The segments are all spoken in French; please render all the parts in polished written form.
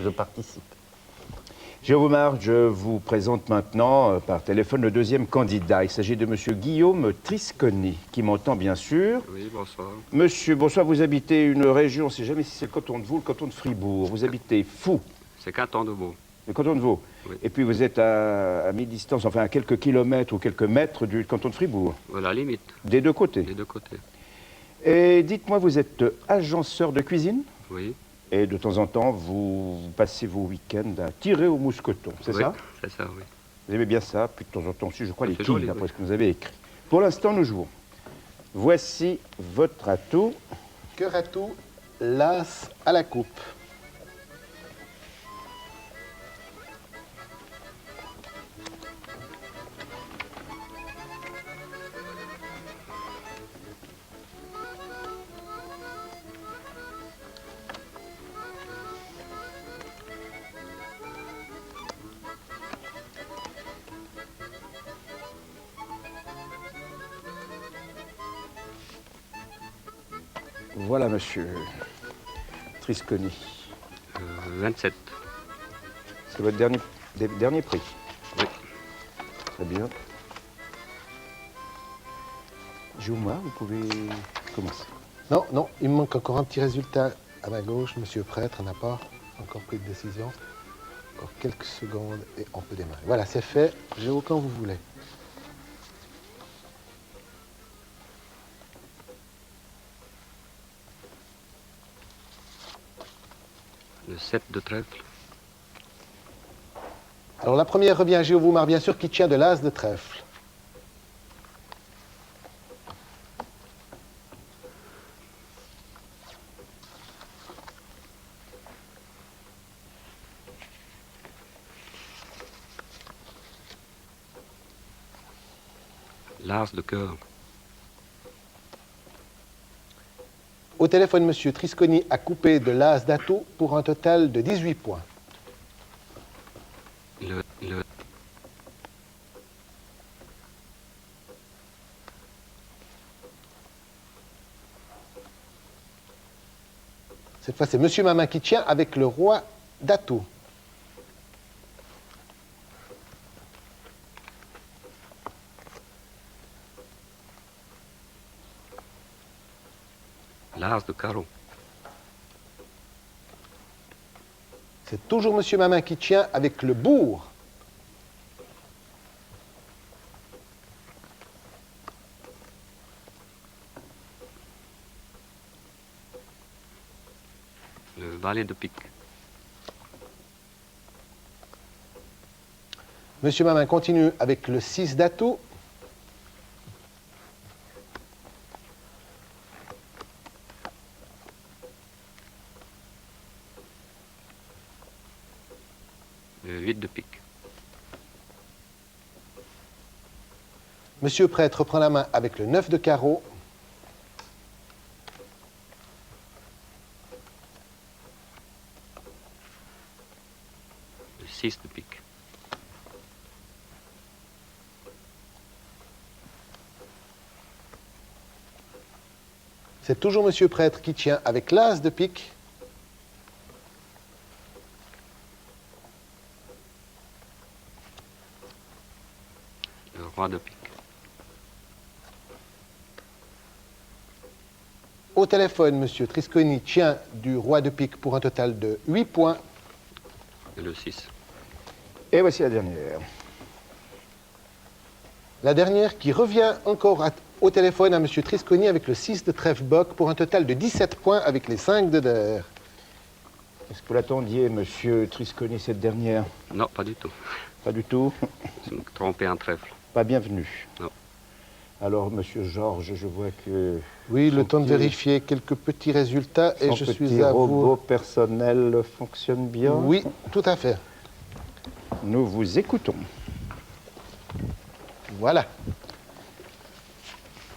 Je participe. Jérôme Mar, je vous présente maintenant par téléphone le deuxième candidat. Il s'agit de monsieur Guillaume Trisconi, qui m'entend bien sûr. Oui, bonsoir. Monsieur, bonsoir, vous habitez une région, on ne sait jamais si c'est le canton de Vaud ou le canton de Fribourg. Vous habitez Fou. C'est canton de Vaud. Le canton de Vaud. Oui. Et puis vous êtes à mi-distance, enfin à quelques kilomètres ou quelques mètres du canton de Fribourg. Voilà, limite, Des deux côtés. des deux côtés. Et dites-moi, vous êtes agenceur de cuisine? Oui. Et de temps en temps, vous passez vos week-ends à tirer au mousqueton, c'est Oui, ça? c'est ça, oui. Vous aimez bien ça, puis de temps en temps aussi, je crois, les C'est quilles, joli, d'après oui. ce que vous avez écrit. Pour l'instant, nous jouons. Voici votre atout. Cœur atout, l'as à la coupe. Voilà, monsieur Trisconi. 27. C'est votre dernier prix. Oui. Très bien. Jouma, vous pouvez commencer. Non, non, il me manque encore un petit résultat à ma gauche. Monsieur Prêtre n'a pas encore pris de décision. Encore quelques secondes et on peut démarrer. Voilà, c'est fait. J'ai au quand vous voulez. Le 7 de trèfle. Alors la première revient à Géovoumar, bien sûr, qui tient de l'as de trèfle. L'as de cœur. Au téléphone, monsieur Trisconi a coupé de l'as d'atout pour un total de 18 points. Le Cette fois, c'est monsieur Mamin qui tient avec le roi d'atout. l'as de carreau. C'est toujours monsieur Mamin qui tient avec le bourg. Le valet de pique. Monsieur Mamin continue avec le 6 d'atout. Le 8 de pique. Monsieur Prêtre reprend la main avec le 9 de carreau. Le 6 de pique. C'est toujours monsieur Prêtre qui tient avec l'as de pique. Le roi de pique. Au téléphone, monsieur Trisconi tient du roi de pique pour un total de 8 points. Et le 6. Et voici la dernière. La dernière qui revient encore au téléphone à monsieur Trisconi avec le 6 de trèfle boc pour un total de 17 points avec les 5 de der. Est-ce que vous l'attendiez, monsieur Trisconi, cette dernière? Non, pas du tout. Pas du tout. Je me trompais en trèfle. Pas bienvenue. Non. Alors, monsieur Georges, je vois que... Oui, le son temps de petit- vérifier quelques petits résultats et son je petit suis à robot vous. personnel fonctionne bien. Oui, tout à fait. Nous vous écoutons. Voilà.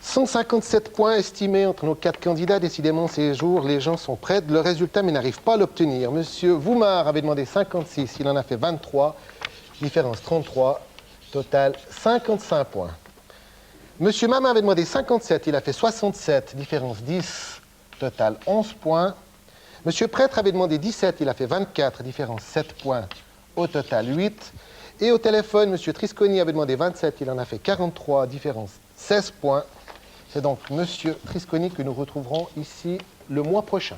157 points estimés entre nos 4 candidats. Décidément, ces jours, les gens sont près de le résultat, mais n'arrivent pas à l'obtenir. Monsieur Voumar avait demandé 56, il en a fait 23. Différence 33, total 55 points. Monsieur Mamin avait demandé 57, il a fait 67, différence 10, total 11 points. Monsieur Prêtre avait demandé 17, il a fait 24, différence 7 points, au total 8. Et au téléphone, Monsieur Trisconi avait demandé 27, il en a fait 43, différence 16 points. C'est donc Monsieur Trisconi que nous retrouverons ici le mois prochain.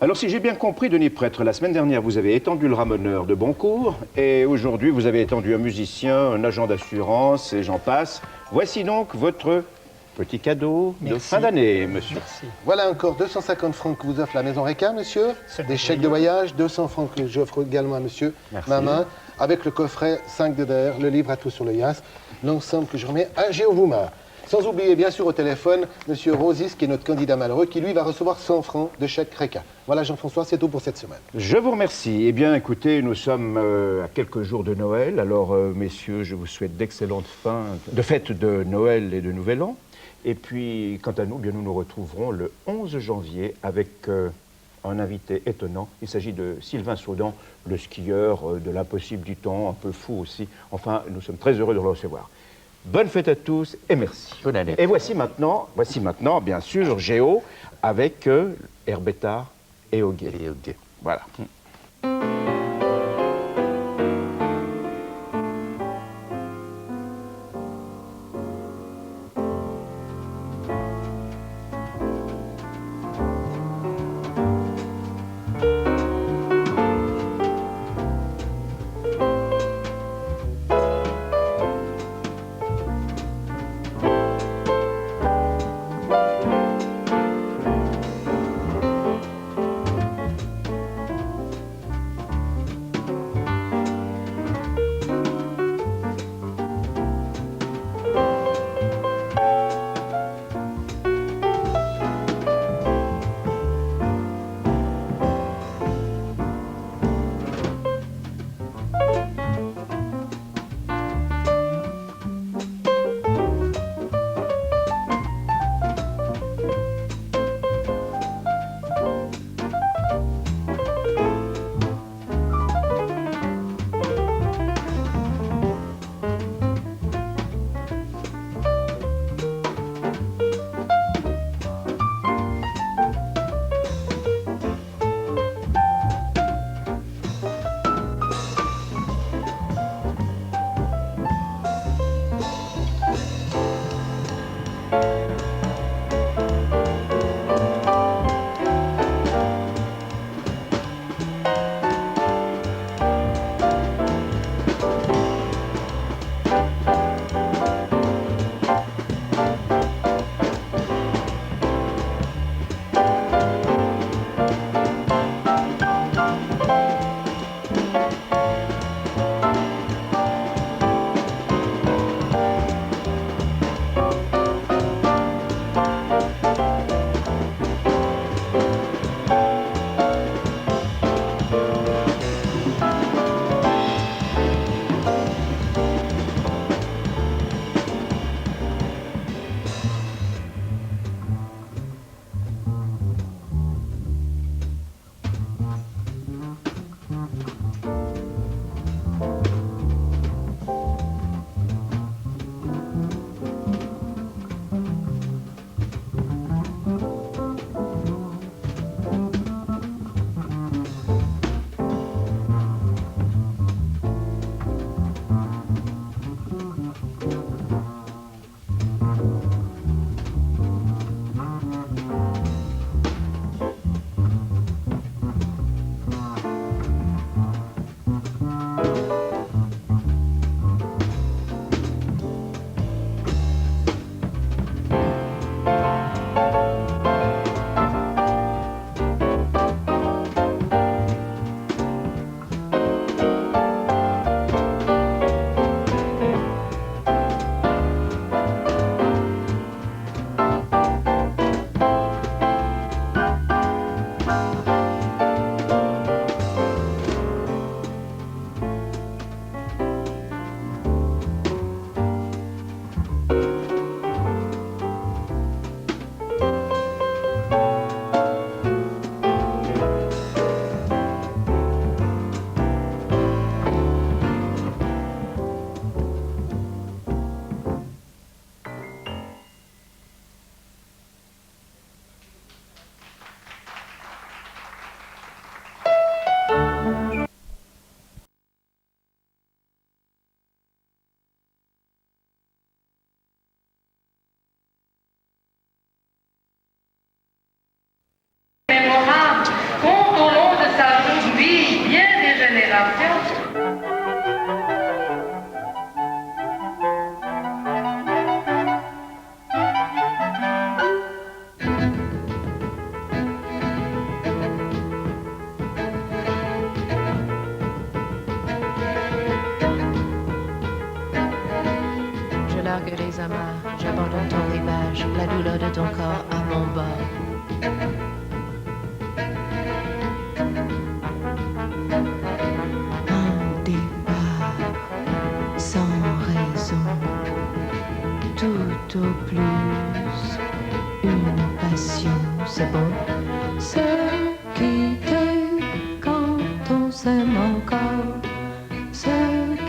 Alors, si j'ai bien compris, Denis Prêtre, la semaine dernière, vous avez étendu le ramoneur de Boncourt, et aujourd'hui, vous avez étendu un musicien, un agent d'assurance, et j'en passe. Voici donc votre petit cadeau de fin d'année, monsieur. Merci. Voilà encore 250 francs que vous offre la Maison Réca, monsieur. C'est Des chèques de voyage, 200 francs que j'offre également à monsieur Merci. Maman, avec le coffret 5 de derrière, le livre à tout sur le Yas, l'ensemble que je remets à Géo Voumar. Sans oublier, bien sûr, au téléphone, monsieur Rosis, qui est notre candidat malheureux, qui lui va recevoir 100 francs de chèque Réca. Voilà, Jean-François, c'est tout pour cette semaine. Je vous remercie. Eh bien, écoutez, nous sommes à quelques jours de Noël. Alors, messieurs, je vous souhaite d'excellentes fêtes de Noël et de Nouvel An. Et puis, quant à nous, bien, nous nous retrouverons le 11 janvier avec un invité étonnant. Il s'agit de Sylvain Saudan, le skieur de l'impossible du temps, un peu fou aussi. Enfin, nous sommes très heureux de le recevoir. Bonne fête à tous et merci. Bonne année. Et voici maintenant, bien sûr, Géo avec Herbetard et Auguet. Voilà. que les amarres, j'abandonne ton rivage, la douleur de ton corps à mon bord. Un départ sans raison, tout au plus une passion, c'est bon. Se quitter quand on s'aime encore, se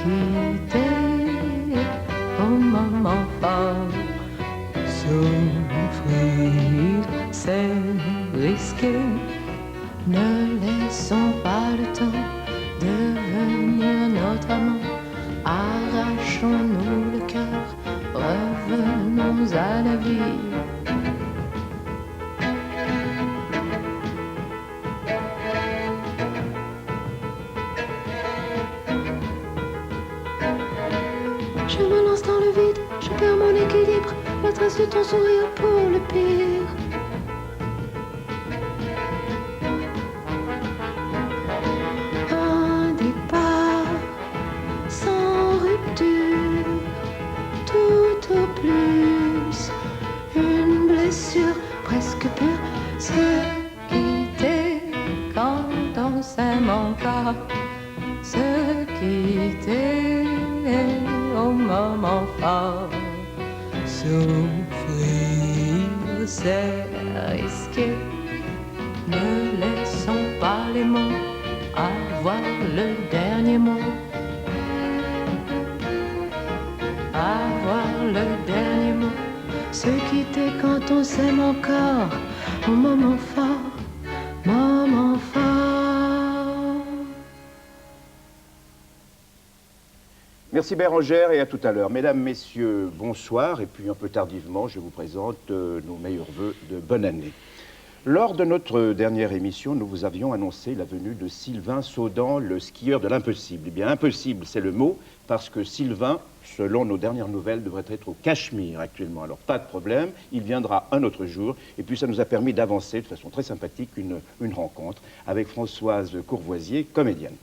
quitter au moment fort. Souffrir, c'est risqué. Ne laissons pas le temps devenir notre amant. Arrachons-nous le cœur, revenons à la vie. Je me lance dans le vide, je perds mon équilibre, la trace de ton sourire pour le pire. Un départ sans rupture, tout au plus une blessure presque pure. Se quitter quand on s'aime encore, se quitter au moment fort. Souffrir, c'est risqué. Ne laissons pas les mots avoir le dernier mot. Avoir le dernier mot. Se quitter quand on s'aime encore. Au moment fort, moment fort. Merci Bérangère et à tout à l'heure. Mesdames, Messieurs, bonsoir. Et puis un peu tardivement, je vous présente nos meilleurs vœux de bonne année. Lors de notre dernière émission, nous vous avions annoncé la venue de Sylvain Saudan, le skieur de l'impossible. Eh bien, impossible, c'est le mot, parce que Sylvain, selon nos dernières nouvelles, devrait être au Cachemire actuellement. Alors, pas de problème, il viendra un autre jour. Et puis, ça nous a permis d'avancer de façon très sympathique une rencontre avec Françoise Courvoisier, comédienne.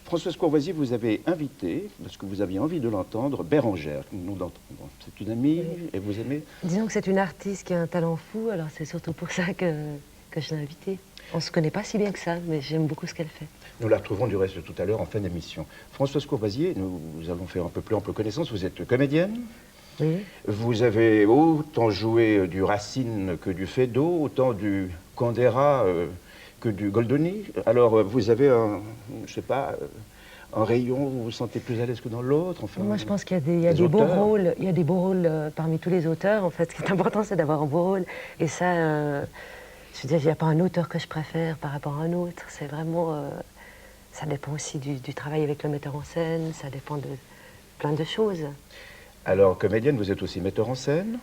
Françoise Courvoisier, vous avez invité, parce que vous aviez envie de l'entendre, Bérangère. C'est une amie, et vous aimez? Disons que c'est une artiste qui a un talent fou, alors c'est surtout pour ça que je l'ai invitée. On ne se connaît pas si bien que ça, mais j'aime beaucoup ce qu'elle fait. Nous la retrouverons du reste tout à l'heure en fin d'émission. Françoise Courvoisier, nous allons faire un peu plus ample connaissance. Vous êtes comédienne. Oui. Vous avez autant joué du Racine que du Feydeau, autant du Candera que du Goldoni. Alors, vous avez un rayon où vous vous sentez plus à l'aise que dans l'autre. Enfin, moi, je pense qu'il y a des beaux rôles. Il y a des beaux rôles parmi tous les auteurs. En fait, ce qui est important, c'est d'avoir un beau rôle. Et ça, je veux dire, il n'y a pas un auteur que je préfère par rapport à un autre. C'est vraiment... ça dépend aussi du travail avec le metteur en scène. Ça dépend de plein de choses. Alors, comédienne, vous êtes aussi metteur en scène?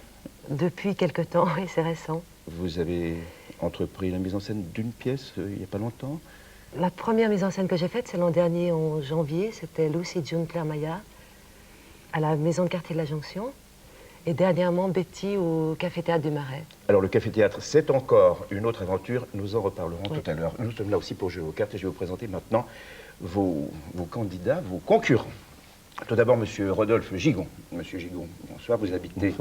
Depuis quelque temps, et c'est récent. Vous avez entrepris la mise en scène d'une pièce il n'y a pas longtemps? La première mise en scène que j'ai faite, c'est l'an dernier, en janvier. C'était Lucy June Claire Maya, à la Maison de quartier de la Jonction. Et dernièrement, Betty au Café-Théâtre du Marais. Alors, le Café-Théâtre, c'est encore une autre aventure. Nous en reparlerons tout à l'heure. Nous sommes là aussi pour jouer aux cartes et je vais vous présenter maintenant vos candidats, vos concurrents. Tout d'abord, Monsieur Rodolphe Gigon. Monsieur Gigon, bonsoir, vous habitez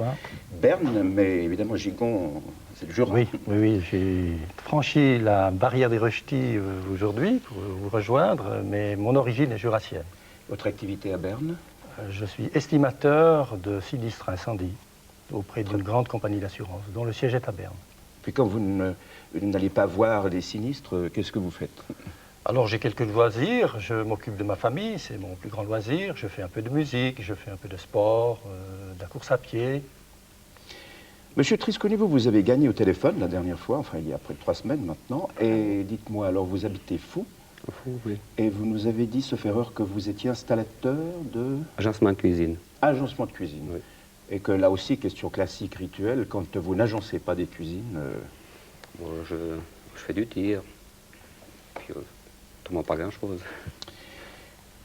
Berne, mais évidemment, Gigon, c'est le Jura. Oui, j'ai franchi la barrière des rejetis aujourd'hui pour vous rejoindre, mais mon origine est jurassienne. Votre activité à Berne? Je suis estimateur de sinistres incendies auprès d'une grande compagnie d'assurance, dont le siège est à Berne. Puis quand vous n'allez pas voir les sinistres, qu'est-ce que vous faites? Alors j'ai quelques loisirs, je m'occupe de ma famille, c'est mon plus grand loisir. Je fais un peu de musique, je fais un peu de sport, de la course à pied. Monsieur Trisconi, vous avez gagné au téléphone la dernière fois, enfin il y a près de 3 semaines maintenant. Et dites-moi, alors vous habitez Fou? Fou, oui. Et vous nous avez dit, sauf erreur, que vous étiez installateur de... Agencement de cuisine. Agencement de cuisine. Oui. Et que là aussi, question classique, rituelle, quand vous n'agencez pas des cuisines... Bon, je fais du tir. Puis, pas grand-chose.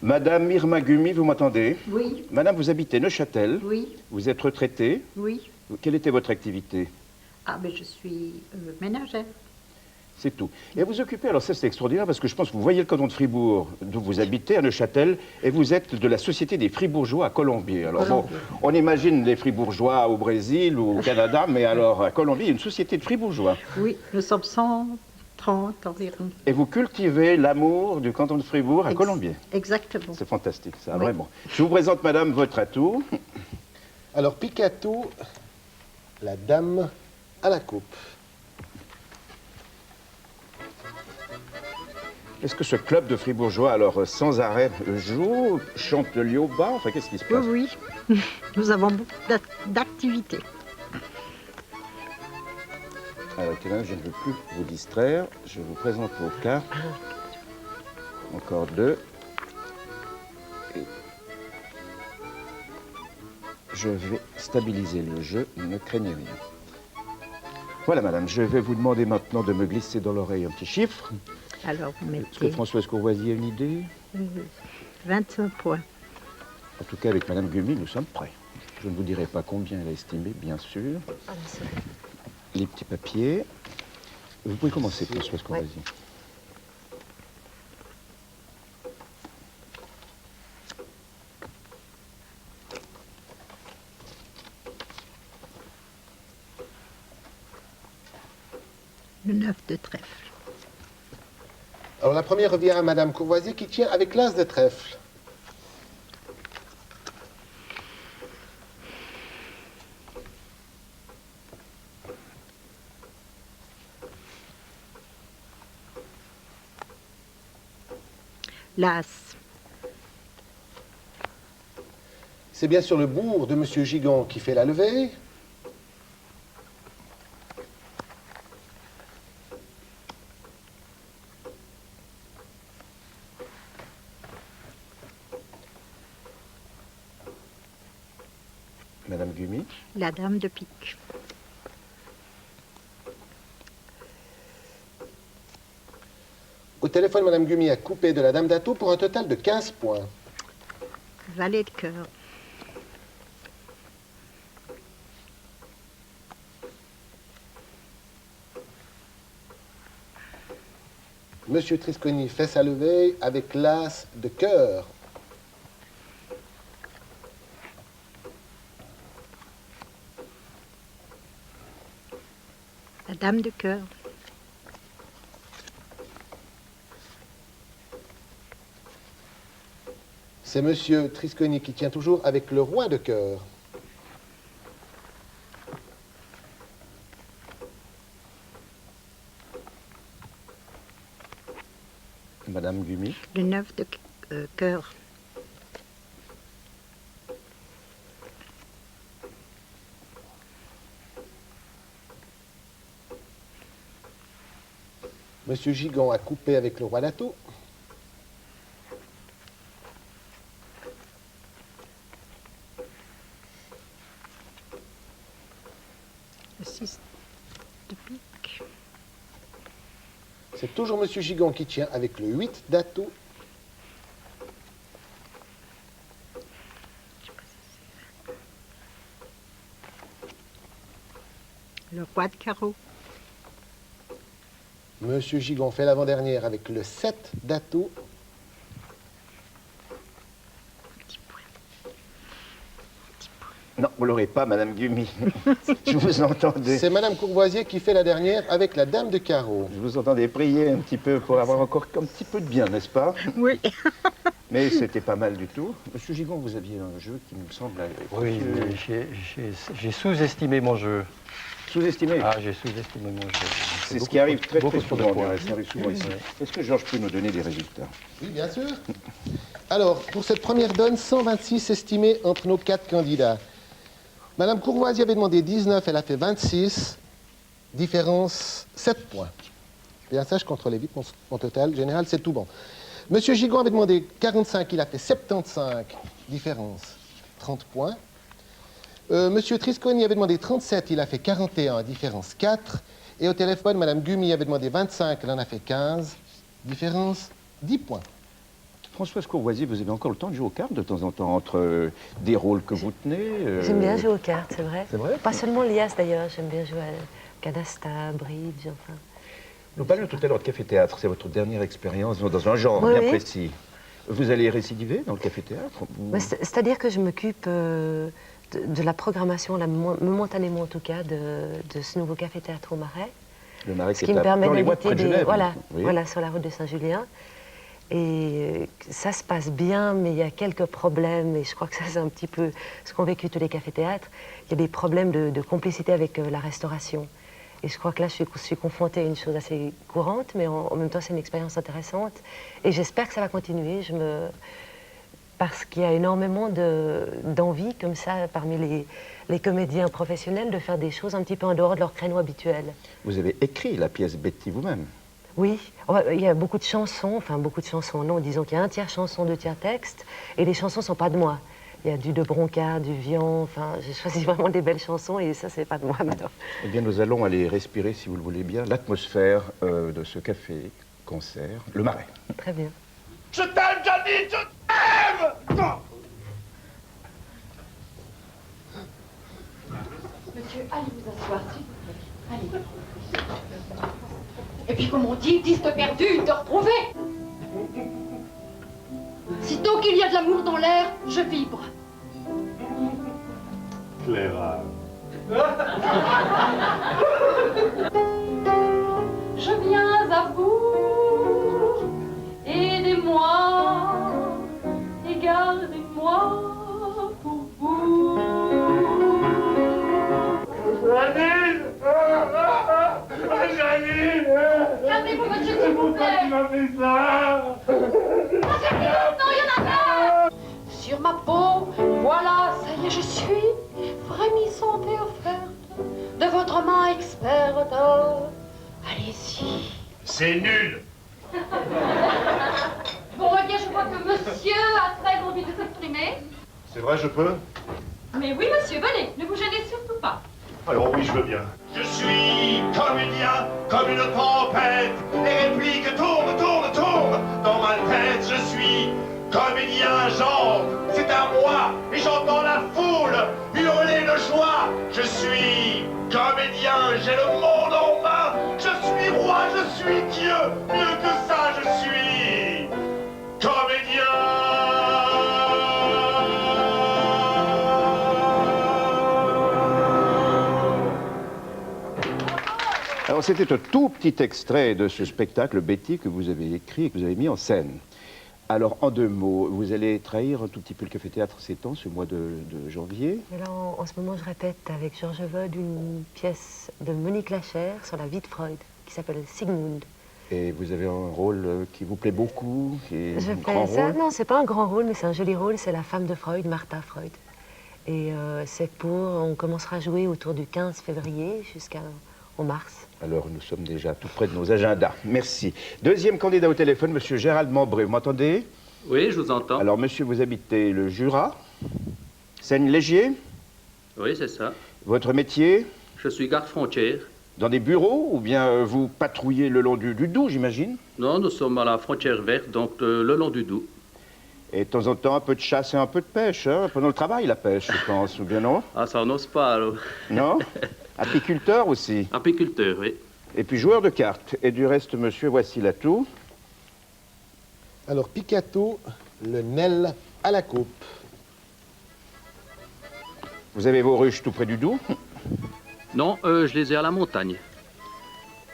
Madame Irma Gumi, vous m'entendez? Oui. Madame, vous habitez Neuchâtel. Oui. Vous êtes retraitée. Oui. Quelle était votre activité? Ah, ben je suis ménagère. C'est tout. Et vous occupez, alors ça c'est extraordinaire parce que je pense que vous voyez le canton de Fribourg d'où vous habitez, à Neuchâtel, et vous êtes de la Société des Fribourgeois à Colombier. Alors bon, on imagine les Fribourgeois au Brésil ou au Canada, mais alors à Colombier, il y a une Société de Fribourgeois. Oui, nous sommes 130 environ. Et vous cultivez l'amour du canton de Fribourg à Colombier. Exactement. C'est fantastique ça, Oui. vraiment. Je vous présente madame votre atout. Alors, Picato, la dame à la coupe. Est-ce que ce club de Fribourgeois, alors sans arrêt, joue, chante le lieu bas? Enfin, qu'est-ce qui se passe? Oui, oui. Nous avons beaucoup d'activités. Alors, écoutez, je ne veux plus vous distraire. Je vous présente vos cartes. Encore deux. Et je vais stabiliser le jeu. Ne craignez rien. Voilà, madame. Je vais vous demander maintenant de me glisser dans l'oreille un petit chiffre. Alors, vous Est-ce que mettez Françoise Courvoisier a une idée? 25 points. En tout cas, avec madame Gumi, nous sommes prêts. Je ne vous dirai pas combien elle a estimé, bien sûr. Ah, mais c'est- Les petits papiers. Vous pouvez commencer, Françoise Courvoisier. Le 9 de trèfle. Alors, la première revient à Madame Courvoisier qui tient avec l'as de trèfle. L'as. C'est bien sûr le bourg de Monsieur Gigon qui fait la levée. Madame Gumi. La dame de pique. Au téléphone, Madame Gumi a coupé de la dame d'Atout pour un total de 15 points. Valet de cœur. Monsieur Trisconi fait sa levée avec l'as de cœur. La dame de cœur. C'est Monsieur Trisconi qui tient toujours avec le roi de cœur. Madame Gumi. Le 9 de cœur. Monsieur Gigon a coupé avec le roi d'Atout. Le 6 de pique. C'est toujours Monsieur Gigon qui tient avec le 8 d'Atout. Le roi de carreau. Monsieur Gigon fait l'avant-dernière avec le 7 d'Atout. Petit point. Non, vous l'aurez pas, Madame Gumi. Je vous entendais. C'est Madame Courvoisier qui fait la dernière avec la dame de carreau. Je vous entendais prier un petit peu pour avoir encore un petit peu de bien, n'est-ce pas? Oui. Mais c'était pas mal du tout. Monsieur Gigon, vous aviez un jeu qui me semble... Oui, j'ai sous-estimé mon jeu. Sous-estimé. Ah, j'ai sous-estimé mon jeu. C'est ce qui arrive très beaucoup très trop de souvent. points. Ça arrive souvent ici. Ouais. Est-ce que Georges peut nous donner des résultats? Oui, bien sûr. Alors, pour cette première donne, 126 estimés entre nos 4 candidats. Madame Courvoisier avait demandé 19, elle a fait 26. Différence, 7 points. Bien ça, je contrôlais vite mon total. Général, c'est tout bon. Monsieur Gigon avait demandé 45, il a fait 75. Différence, 30 points. Monsieur Trisconi avait demandé 37, il a fait 41. Différence, 4. Et au téléphone, Madame Gumi avait demandé 25, elle en a fait 15. Différence, 10 points. Françoise Courvoisier, vous avez encore le temps de jouer aux cartes de temps en temps, entre des rôles que vous tenez J'aime bien jouer aux cartes, c'est vrai. C'est vrai? Pas seulement l'IAS d'ailleurs, j'aime bien jouer à canasta, bridge, enfin. Nous parlions tout à l'heure de café-théâtre. C'est votre dernière expérience dans un genre Oui, bien oui. précis. Vous allez récidiver dans le café-théâtre Mais c'est-à-dire que je m'occupe de la programmation, là, momentanément en tout cas, de ce nouveau café-théâtre au Marais. Le Marais Ce qui qui est me permet dans les bois de d'inviter près de Genève. voilà, Oui. voilà, sur la route de Saint-Julien. Et ça se passe bien, mais il y a quelques problèmes, et je crois que ça c'est un petit peu ce qu'ont vécu tous les cafés-théâtres. Il y a des problèmes de complicité avec la restauration. Et je crois que là, je suis confrontée à une chose assez courante, mais en même temps, c'est une expérience intéressante. Et j'espère que ça va continuer. Parce qu'il y a énormément d'envie, comme ça, parmi les comédiens professionnels, de faire des choses un petit peu en dehors de leur créneau habituel. Vous avez écrit la pièce Betty vous-même. Oui, il y a beaucoup de chansons, enfin beaucoup de chansons, non, disons qu'il y a un tiers chanson, deux tiers texte, et les chansons ne sont pas de moi. Il y a du de Bronca, du Vian, enfin, j'ai choisi vraiment des belles chansons, et ça, c'est pas de moi, maintenant. Eh bien, nous allons aller respirer, si vous le voulez bien, l'atmosphère de ce café-concert, le Marais. Très bien. Je t'aime, Johnny, je t'aime! Monsieur, allez vous asseoir, s'il vous plaît. Allez. Et puis, comme on dit, 10 de perdu, une de retrouvé. Sitôt qu'il y a de l'amour dans l'air, je vibre. Clara. Je viens à vous, aidez-moi et gardez-moi pour vous. Janine! Janine! Calmez-vous, monsieur, s'il vous plaît. Tu m'as fait ça? Non, il y en a pas. Sur ma peau, voilà, ça y est, je suis frémissante et offerte de votre main experte. Allez-y. C'est nul! Bon, eh bien, je vois que monsieur a très envie de s'exprimer. C'est vrai, je peux? Mais oui, monsieur, venez, ne vous gênez surtout pas. Alors oui, je veux bien. Je suis comédien comme une tempête. Les répliques tournent, tournent, tournent dans ma tête. Je suis comédien, genre, c'est à moi. Et j'entends la foule hurler de joie. Je suis comédien, j'ai le monde en main. Je suis roi, je suis Dieu. Mieux que ça, je suis comédien. Alors, c'était un tout petit extrait de ce spectacle Betty que vous avez écrit et que vous avez mis en scène. Alors, en deux mots, vous allez trahir un tout petit peu le café-théâtre ces temps, ce mois de janvier. Et là, en ce moment, je répète avec Georges Vode une pièce de Monique Lachère sur la vie de Freud, qui s'appelle Sigmund. Et vous avez un rôle qui vous plaît beaucoup, qui est Je un grand fais ça, rôle. non, c'est pas un grand rôle, mais c'est un joli rôle, c'est la femme de Freud, Martha Freud. Et on commencera à jouer autour du 15 février jusqu'en mars. Alors, nous sommes déjà tout près de nos agendas. Merci. Deuxième candidat au téléphone, monsieur Gérald Membré. Vous m'entendez? Oui, je vous entends. Alors, monsieur, vous habitez le Jura, Seine-Légier. Oui, c'est ça. Votre métier? Je suis garde-frontière. Dans des bureaux ou bien vous patrouillez le long du Doubs, j'imagine? Non, nous sommes à la frontière verte, donc le long du Doubs. Et de temps en temps, un peu de chasse et un peu de pêche, hein? Pendant le travail, la pêche, je pense, ou bien non? Ah, ça, on n'ose pas, alors. Non? Apiculteur aussi? Apiculteur, oui. Et puis joueur de cartes. Et du reste, monsieur, voici l'atout. Alors, Picato, le Nel à la coupe. Vous avez vos ruches tout près du Doubs? Non, je les ai à la montagne,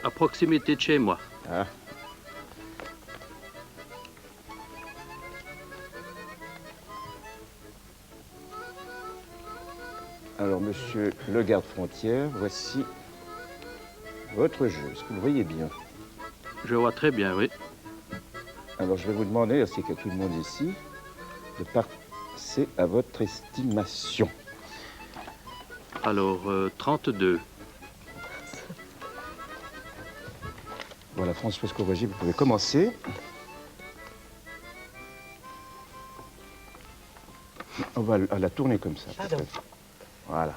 à proximité de chez moi. Ah. Alors, monsieur le garde-frontière, voici votre jeu. Est-ce que vous le voyez bien? Je vois très bien, oui. Alors, je vais vous demander, ainsi qu'à tout le monde ici, de passer à votre estimation. Alors, 32. Voilà, Françoise Courvoisier, vous pouvez commencer. On va la tourner comme ça. Pardon. peut-être. Voilà.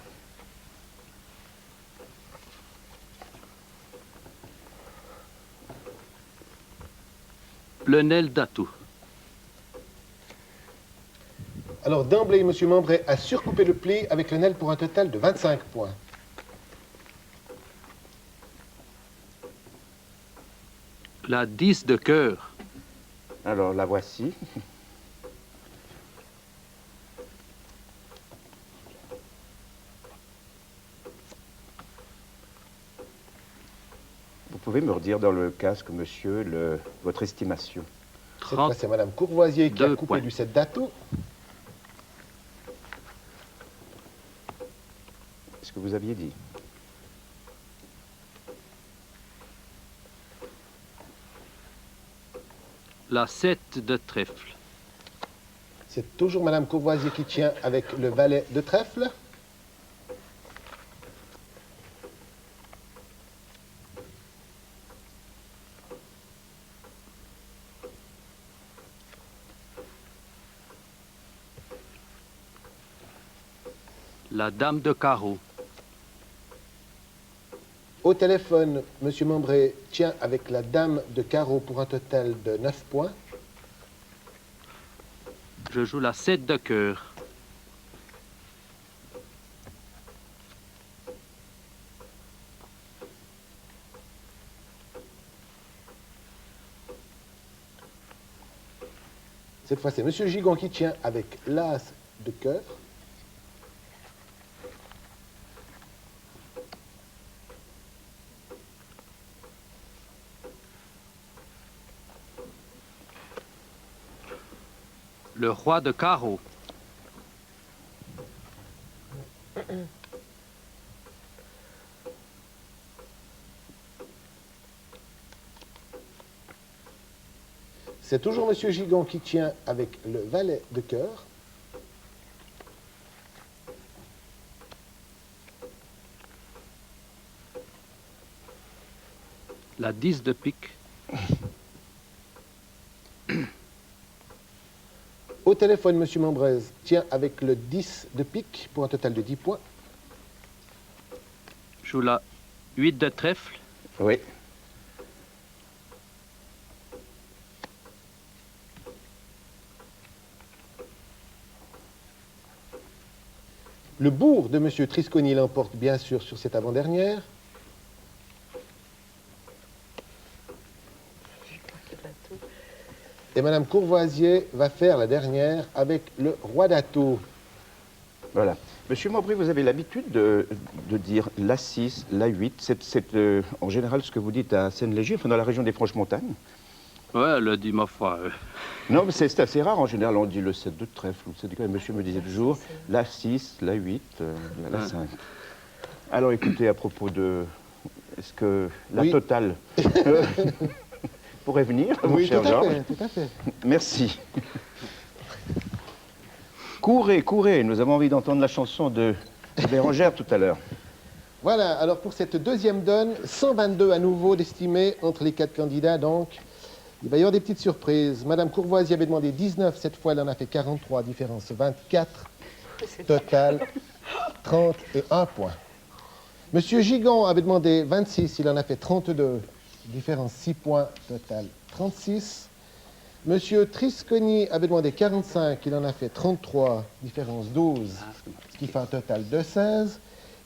Le Nel d'Atout. Alors, d'emblée, M. Membré a surcoupé le pli avec le Nel pour un total de 25 points. La 10 de cœur. Alors, la voici. Vous pouvez me redire dans le casque, monsieur, votre estimation? Cette fois, c'est Madame Courvoisier qui a coupé points. du 7 d'atout. Ce que vous aviez dit. La 7 de trèfle. C'est toujours Madame Courvoisier qui tient avec le valet de trèfle. La dame de carreau. Au téléphone, Monsieur Membré tient avec la dame de carreau pour un total de 9 points. Je joue la 7 de cœur. Cette fois, c'est Monsieur Gigon qui tient avec l'as de cœur. Le roi de carreau. C'est toujours Monsieur Gigon qui tient avec le valet de cœur. La 10 de pique. Au téléphone, Monsieur Membrez tient avec le 10 de pique pour un total de 10 points. Je joue la 8 de trèfle. Oui. Le bourg de Monsieur Trisconi l'emporte bien sûr sur cette avant-dernière. Et Madame Courvoisier va faire la dernière avec le roi d'atout. Voilà. Monsieur Membré, vous avez l'habitude de dire la 6, la 8. C'est en général ce que vous dites à Seine-Léger, enfin dans la région des Franches-Montagnes. Ouais, elle a dit ma foi. Non, mais c'est assez rare. En général, on dit le 7 de trèfle. Monsieur me disait toujours la 6, la 8, la 5. Alors écoutez, à propos de... Est-ce que la totale pourrait venir, mon cher Georges? Tout à fait. Merci. Courez, courez. Nous avons envie d'entendre la chanson de Bérengère tout à l'heure. Voilà, alors pour cette deuxième donne, 122 à nouveau d'estimés entre les 4 candidats, donc il va y avoir des petites surprises. Madame Courvoisier avait demandé 19, cette fois elle en a fait 43, différence 24, total 31 points. Monsieur Gigon avait demandé 26, il en a fait 32, différence 6 points, total 36. Monsieur Trisconi avait demandé 45, il en a fait 33, différence 12, ce qui fait un total de 16.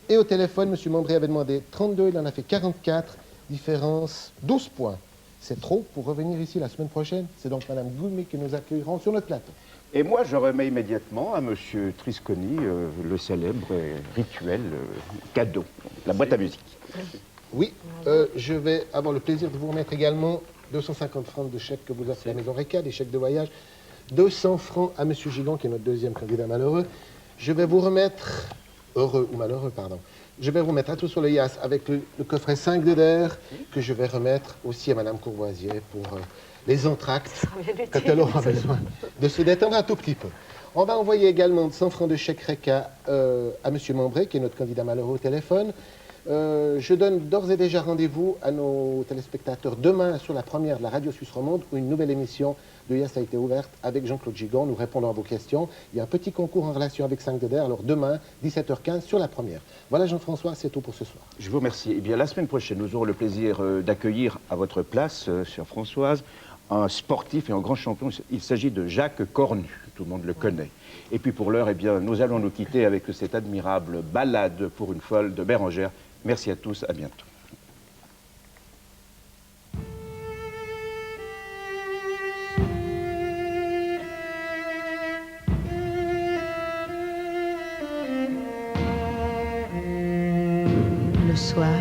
Et au téléphone, Monsieur Membré avait demandé 32, il en a fait 44, différence 12 points. C'est trop pour revenir ici la semaine prochaine. C'est donc Madame Goumi que nous accueillerons sur notre plateau. Et moi, je remets immédiatement à Monsieur Trisconi le célèbre rituel cadeau, la boîte à musique. Oui, je vais avoir le plaisir de vous remettre également 250 francs de chèque que vous offrez à la Maison Réca, des chèques de voyage. 200 francs à Monsieur Gigon, qui est notre deuxième candidat malheureux. Je vais vous remettre, heureux ou malheureux, pardon, je vais vous remettre un tout sur le Yas avec le coffret 5 de d'air que je vais remettre aussi à Madame Courvoisier pour les entractes, quand elle aura besoin de se détendre un tout petit peu. On va envoyer également 100 francs de chèque Réca à Monsieur Membré, qui est notre candidat malheureux au téléphone. Je donne d'ores et déjà rendez-vous à nos téléspectateurs demain sur la première de la Radio Suisse Romande où une nouvelle émission de Yas a été ouverte avec Jean-Claude Gigon. Nous répondons à vos questions. Il y a un petit concours en relation avec 5 de d'air. Alors demain, 17h15 sur la première. Voilà Jean-François, c'est tout pour ce soir. Je vous remercie. Eh bien, la semaine prochaine, nous aurons le plaisir d'accueillir à votre place, chère Françoise, un sportif et un grand champion. Il s'agit de Jacques Cornu. Tout le monde le connaît. Et puis pour l'heure, eh bien, nous allons nous quitter avec cette admirable ballade pour une folle de Bérengère. Merci à tous, à bientôt. soir,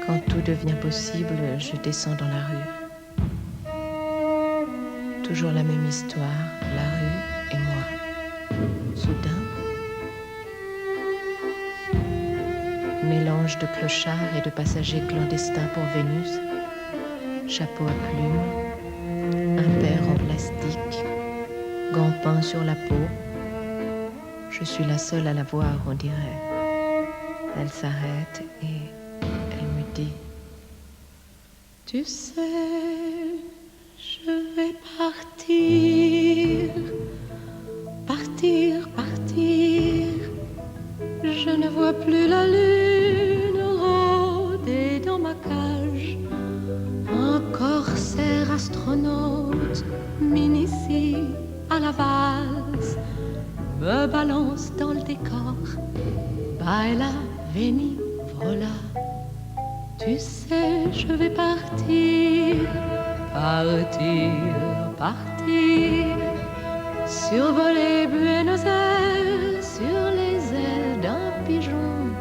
quand tout devient possible, je descends dans la rue. Toujours la même histoire, la rue et moi. Soudain, mélange de clochards et de passagers clandestins pour Vénus, chapeau à plumes, impair en plastique, gants peints sur la peau. Je suis la seule à la voir, on dirait. Elle s'arrête et elle me dit: tu sais, je vais partir, partir, partir. Je ne vois plus la lune rôder dans ma cage. Un corsaire astronaute m'initie à la valse, me balance dans le décor. Baila, veni, voilà. Tu sais, je vais partir, partir, partir. Survoler Buenos Aires sur les ailes d'un pigeon.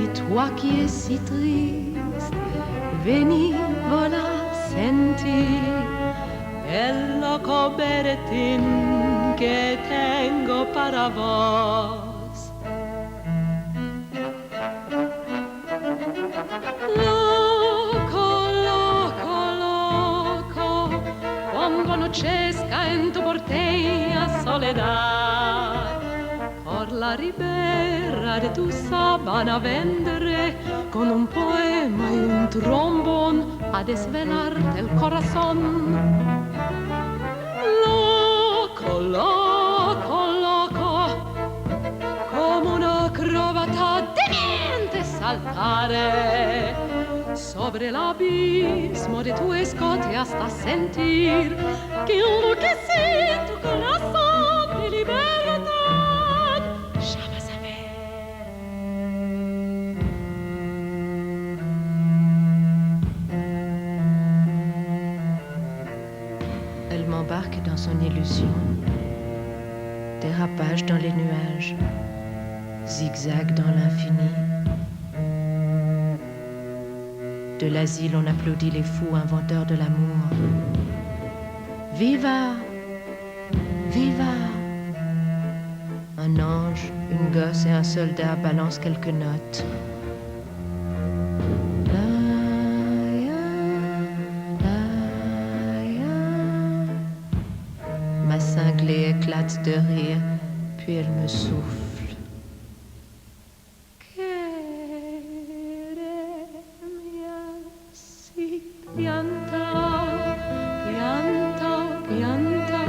Et toi qui es si triste, veni, voilà, senti el loco berretín que tengo para vos. Loco, loco, loco, cuando anochezca en tu porteña soledad, por la ribera de tu sabana vendré con un poema y un trombón a desvelarte el corazón. Loco, loco, loco, como una acróbata demente saltaré sobre el abismo de tu escote hasta sentir que enloquece tu corazón de libertad. Jamais jamais. Elle m'embarque dans son illusion. Dérapage dans les nuages, zigzag dans l'infini. De l'asile, on applaudit les fous inventeurs de l'amour. Viva! Viva! Un ange, une gosse et un soldat balancent quelques notes. Ma cinglée éclate de rire, puis elle me souffle. Pianta, pianta, pianta,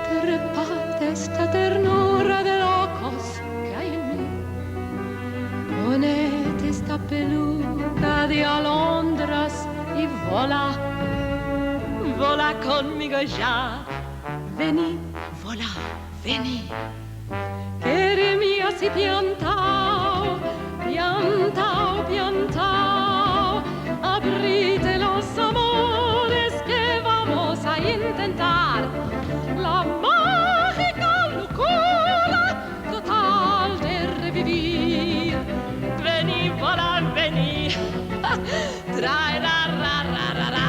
trepate esta ternura de locos que hay en mí. Ponete esta peluca de alondras y vola, vola conmigo ya. Vení, vola, vení. Que mía si piantao, piantao, piantao. Abrite los amores que vamos a intentar. La mágica locura total de revivir. Vení, vola, vení. Trae la ra, ra, ra, ra.